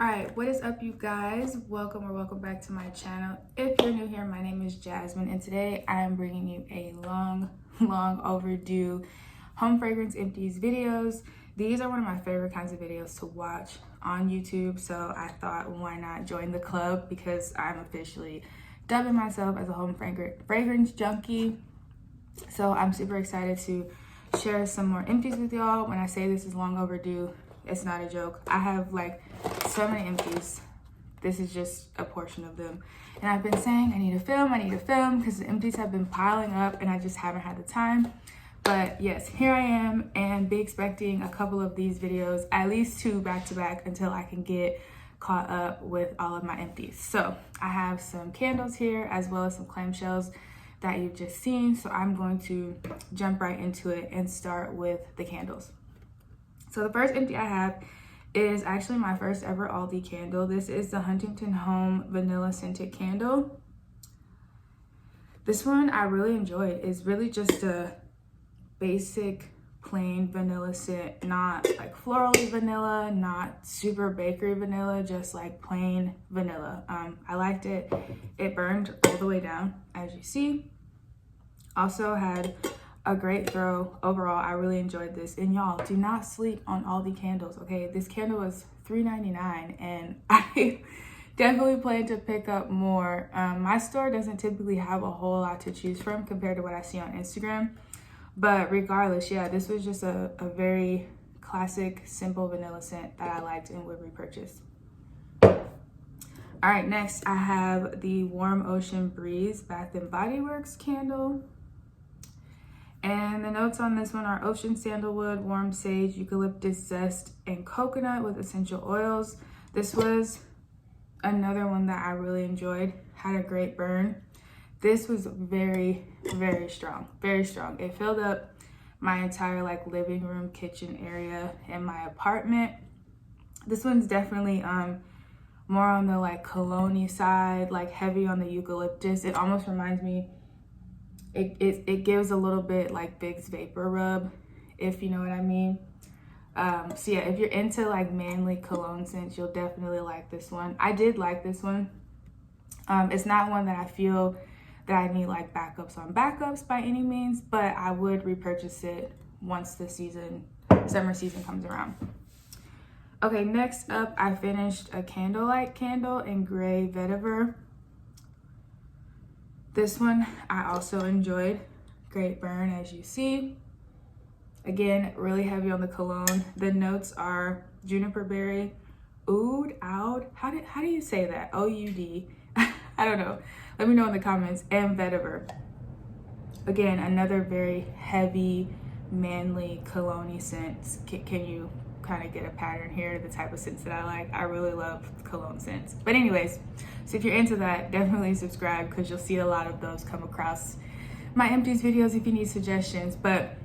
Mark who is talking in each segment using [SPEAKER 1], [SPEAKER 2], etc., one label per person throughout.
[SPEAKER 1] Alright, what is up, you guys? Welcome back to my channel. If you're new here, my name is Jasmine, and today I am bringing you a long overdue home fragrance empties videos. These are one of my favorite kinds of videos to watch on YouTube, so I thought, why not join the club, because I'm officially dubbing myself as a home fragrance junkie. So I'm super excited to share some more empties with y'all. When I say this is long overdue, it's not a joke. I have like so many empties. This is just a portion of them. And I've been saying I need to film because the empties have been piling up and I just haven't had the time. But yes, here I am, and be expecting a couple of these videos, at least 2 back to back, until I can get caught up with all of my empties. So I have some candles here as well as some clamshells that you've just seen. So I'm going to jump right into it and start with the candles. So the first empty I have is actually my first ever Aldi candle. This is the Huntington Home Vanilla Scented Candle. This one I really enjoyed. It's really just a basic plain vanilla scent, not like florally vanilla, not super bakery vanilla, just like plain vanilla. I liked it. It burned all the way down, as you see. Also had a great throw. Overall, I really enjoyed this. And y'all, do not sleep on Aldi candles, okay? This candle was $3.99 and I definitely plan to pick up more. My store doesn't typically have a whole lot to choose from compared to what I see on Instagram. But regardless, yeah, this was just a very classic, simple vanilla scent that I liked and would repurchase. All right, next I have the Warm Ocean Breeze Bath & Body Works candle. And the notes on this one are ocean sandalwood, warm sage, eucalyptus zest, and coconut with essential oils. This was another one that I really enjoyed, had a great burn. This was very strong, very strong. It filled up my entire like living room, kitchen area in my apartment. This one's definitely more on the like cologne-y side, like heavy on the eucalyptus. It almost reminds me, it gives a little bit like Vicks Vapor Rub, if you know what I mean. So yeah, if you're into like manly cologne scents, you'll definitely like this one. I did like this one. It's not one that I feel that I need like backups on backups by any means, but I would repurchase it once the summer season comes around. Okay, next up, I finished a Candle-lite candle in gray vetiver. This one I also enjoyed. Great burn, as you see. Again, really heavy on the cologne. The notes are juniper berry, oud, how do you say that? O-U-D. I don't know. Let me know in the comments. And vetiver. Again, another very heavy, manly cologne-y scent. Can you kind of get a pattern here, the type of scents that I like? I really love cologne scents. But anyways, so if you're into that, definitely subscribe because you'll see a lot of those come across my empties videos if you need suggestions. But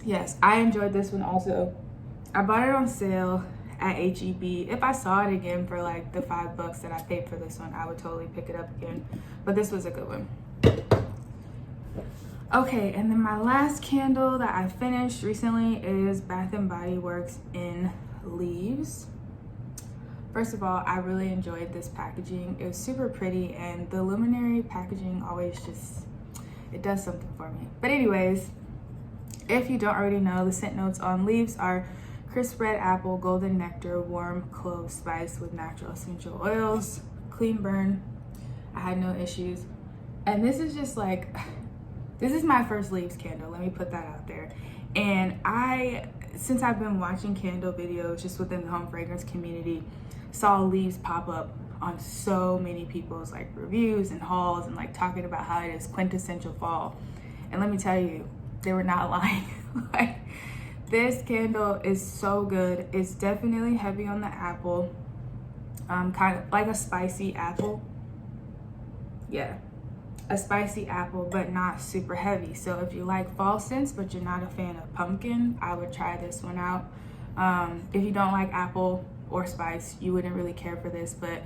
[SPEAKER 1] yes, I enjoyed this one also. I bought it on sale at H-E-B. If I saw it again for like the $5 that I paid for this one, I would totally pick it up again. But this was a good one. Okay, and then my last candle that I finished recently is Bath & Body Works in Leaves. First of all, I really enjoyed this packaging. It was super pretty, and the luminary packaging always just, it does something for me. But anyways, if you don't already know, the scent notes on Leaves are crisp red apple, golden nectar, warm clove spice with natural essential oils, clean burn. I had no issues. And this is just like, this is my first Leaves candle, let me put that out there. And since I've been watching candle videos just within the home fragrance community, saw Leaves pop up on so many people's like reviews and hauls and like talking about how it is quintessential fall. And let me tell you, they were not lying. Like, this candle is so good. It's definitely heavy on the apple, kind of like a spicy apple. Yeah, a spicy apple, but not super heavy. So if you like fall scents, but you're not a fan of pumpkin, I would try this one out. If you don't like apple or spice, you wouldn't really care for this, but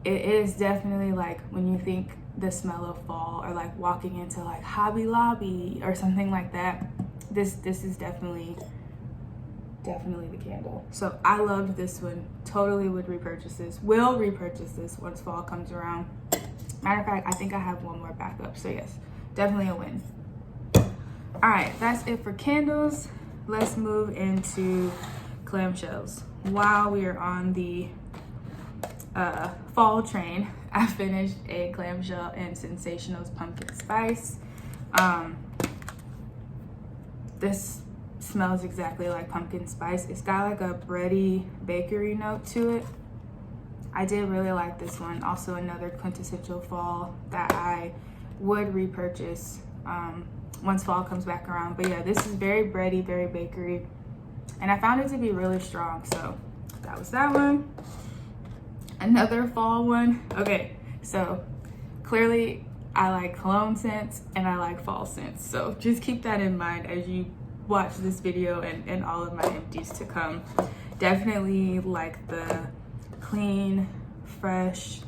[SPEAKER 1] it is definitely like when you think the smell of fall, or like walking into like Hobby Lobby or something like that, this is definitely definitely the candle. So I loved this one. Totally would repurchase this. Will repurchase this once fall comes around. Matter of fact, I think I have one more backup. So yes, definitely a win. All right, that's it for candles. Let's move into clamshells. While we are on the fall train, I finished a clamshell in Sensationals pumpkin spice. This smells exactly like pumpkin spice. It's got like a bready bakery note to it. I did really like this one. Also another quintessential fall that I would repurchase once fall comes back around. But yeah, this is very bready, very bakery, and I found it to be really strong. So that was that one. Another fall one. Okay, so clearly I like cologne scents and I like fall scents. So just keep that in mind as you watch this video and all of my empties to come. Definitely like the clean, fresh,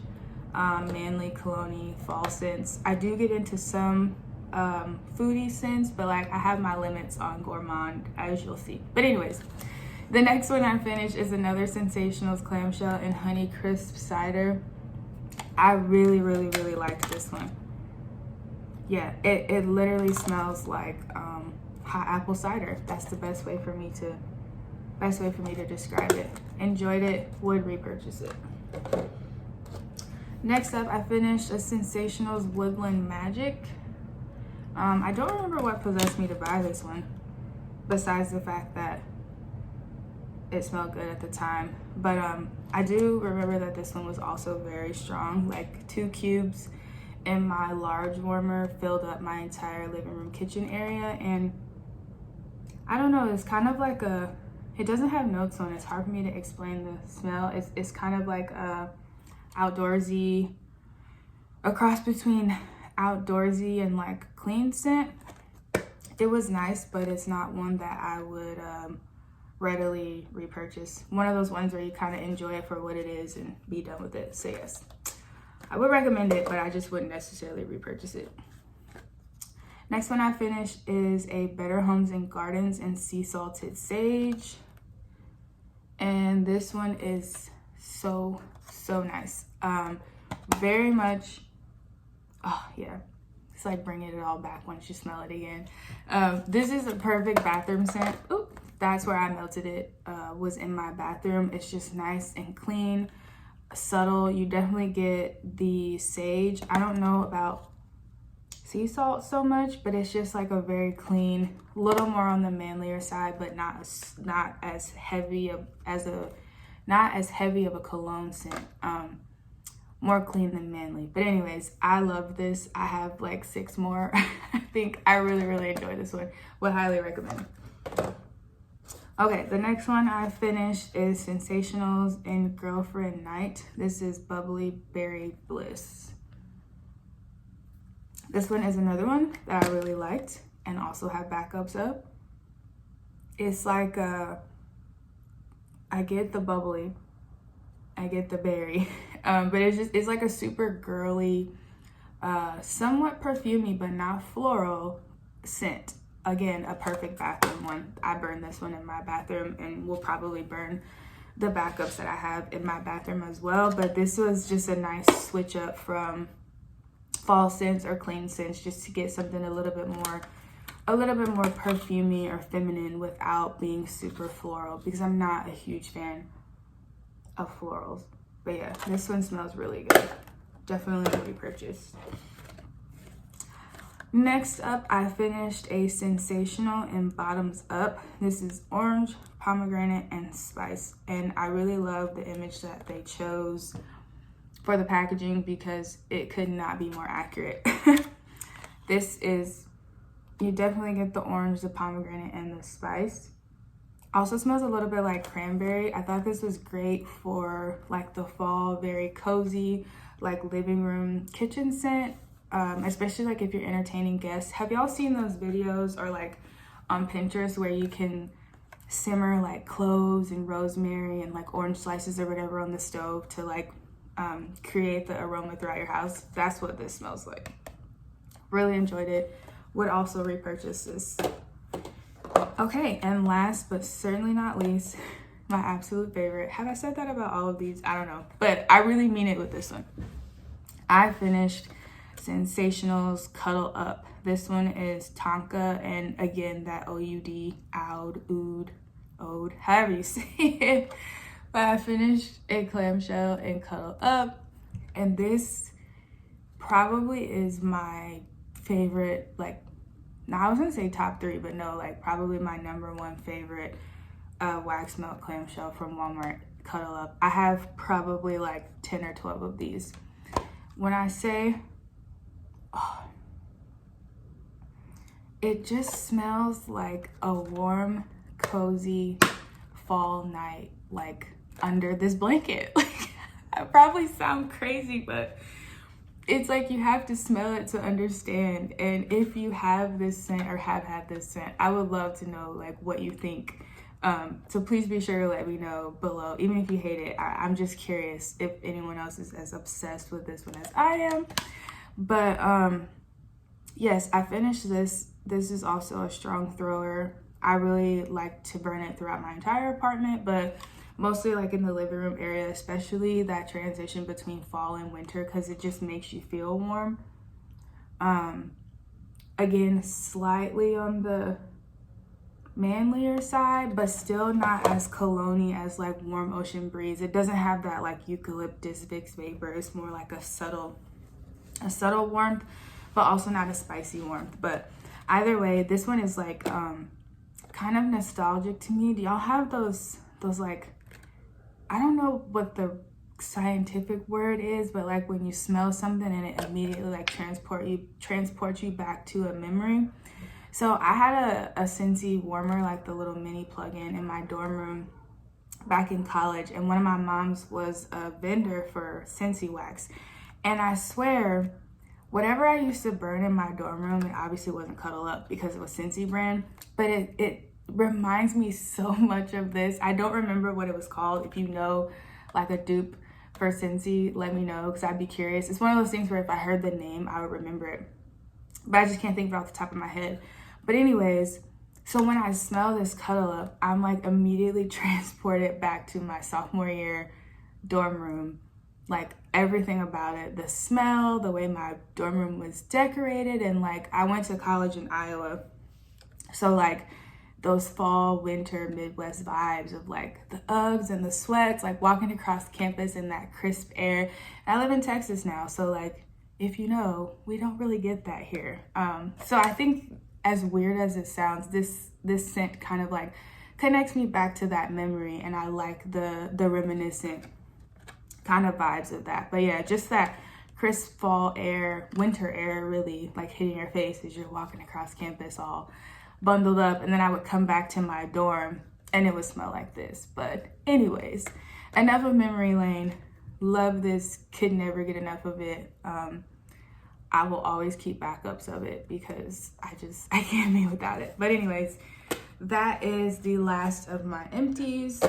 [SPEAKER 1] manly cologne fall scents. I do get into some foodie scents, but like I have my limits on gourmand, as you'll see. But anyways, the next one I finished is another Sensationals clamshell in honey crisp cider. I really liked this one. Yeah, it literally smells like hot apple cider. That's the best way for me to describe it. Enjoyed it, would repurchase it. Next up, I finished a Sensationals Woodland Magic. I don't remember what possessed me to buy this one, besides the fact that it smelled good at the time. But I do remember that this one was also very strong. Like 2 cubes in my large warmer filled up my entire living room kitchen area. And I don't know, it's kind of like it doesn't have notes on it. It's hard for me to explain the smell. It's kind of like a outdoorsy, a cross between outdoorsy and like clean scent. It was nice, but it's not one that I would readily repurchase. One of those ones where you kind of enjoy it for what it is and be done with it. So yes, I would recommend it, but I just wouldn't necessarily repurchase it. Next one I finished is a Better Homes and Gardens and Sea Salted Sage. And this one is so nice. Very much, oh yeah, it's like bringing it all back once you smell it again. This is a perfect bathroom scent. Oop, that's where I melted it, was in my bathroom. It's just nice and clean, subtle. You definitely get the sage. I don't know about sea salt so much, but it's just like a very clean, little more on the manlier side, but not as heavy of a cologne scent. More clean than manly. But anyways, I love this. I have like 6 more. I think I really enjoy this one. Would highly recommend. Okay, the next one I finished is Sensationals in Girlfriend Night. This is Bubbly Berry Bliss. This one is another one that I really liked and also have backups of. It's like I get the bubbly, I get the berry, but it's like a super girly, somewhat perfumey but not floral scent. Again, a perfect bathroom one. I burned this one in my bathroom and will probably burn the backups that I have in my bathroom as well. But this was just a nice switch up from fall scents or clean scents, just to get something a little bit more perfumey or feminine without being super floral, because I'm not a huge fan of florals. But yeah, this one smells really good. Definitely a repurchase. Next up, I finished a Sensational in Bottoms Up. This is orange, pomegranate, and spice. And I really love the image that they chose for the packaging because it could not be more accurate. This is, you definitely get the orange, the pomegranate, and the spice. Also smells a little bit like cranberry. I thought this was great for like the fall, very cozy, like living room kitchen scent. Especially like if you're entertaining guests. Have y'all seen those videos or like on Pinterest where you can simmer like cloves and rosemary and like orange slices or whatever on the stove to like create the aroma throughout your house? That's what this smells like. Really enjoyed it. Would also repurchase this. Okay, and last but certainly not least, my absolute favorite. Have I said that about all of these? I don't know, but I really mean it with this one. I finished Sensationals Cuddle Up. This one is Tonka, and again, that OUD, Oud, however you say it. But I finished a Clamshell and Cuddle Up, and this probably is my favorite, like, now I was gonna say top 3, but no, like probably my #1 favorite wax melt clamshell from Walmart Cuddle Up. I have probably like 10 or 12 of these. When I say, oh, it just smells like a warm, cozy fall night, like under this blanket. Like, I probably sound crazy, but it's like you have to smell it to understand. And if you have this scent or have had this scent, I would love to know like what you think. So please be sure to let me know below, even if you hate it. I'm just curious if anyone else is as obsessed with this one as I am. But yes, I finished this. This is also a strong thrower. I really like to burn it throughout my entire apartment, but mostly like in the living room area, especially that transition between fall and winter, because it just makes you feel warm. Again, slightly on the manlier side, but still not as cologne-y as like Warm Ocean Breeze. It doesn't have that like eucalyptus Vicks vapor. It's more like a subtle warmth, but also not a spicy warmth. But either way, this one is like kind of nostalgic to me. Do y'all have those like, I don't know what the scientific word is, but like when you smell something and it immediately like transports you back to a memory. So I had a Scentsy warmer, like the little mini plug-in in my dorm room back in college, and one of my moms was a vendor for Scentsy wax. And I swear, whatever I used to burn in my dorm room, it obviously wasn't Cuddle Up because it was Scentsy brand, but it reminds me so much of this. I don't remember what it was called. If you know like a dupe for Scentsy, let me know, because I'd be curious. It's one of those things where if I heard the name, I would remember it, but I just can't think of it off the top of my head. But anyways, so when I smell this Cuddle Up, I'm like immediately transported back to my sophomore year dorm room. Like everything about it, the smell, the way my dorm room was decorated, and like I went to college in Iowa. So like those fall, winter, Midwest vibes of like the Uggs and the sweats, like walking across campus in that crisp air. And I live in Texas now, so like, if you know, we don't really get that here. So I think, as weird as it sounds, this scent kind of like connects me back to that memory, and I like the reminiscent kind of vibes of that. But yeah, just that crisp fall air, winter air really like hitting your face as you're walking across campus all bundled up. And then I would come back to my dorm and it would smell like this. But anyways, enough of memory lane. Love this, could never get enough of it. I will always keep backups of it because I can't be without it. But anyways, that is the last of my empties.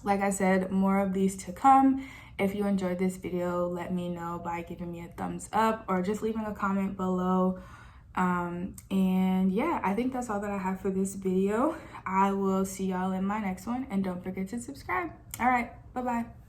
[SPEAKER 1] Like I said, more of these to come. If you enjoyed this video, let me know by giving me a thumbs up or just leaving a comment below. And yeah, I think that's all that I have for this video. I will see y'all in my next one, and don't forget to subscribe. All right, bye-bye.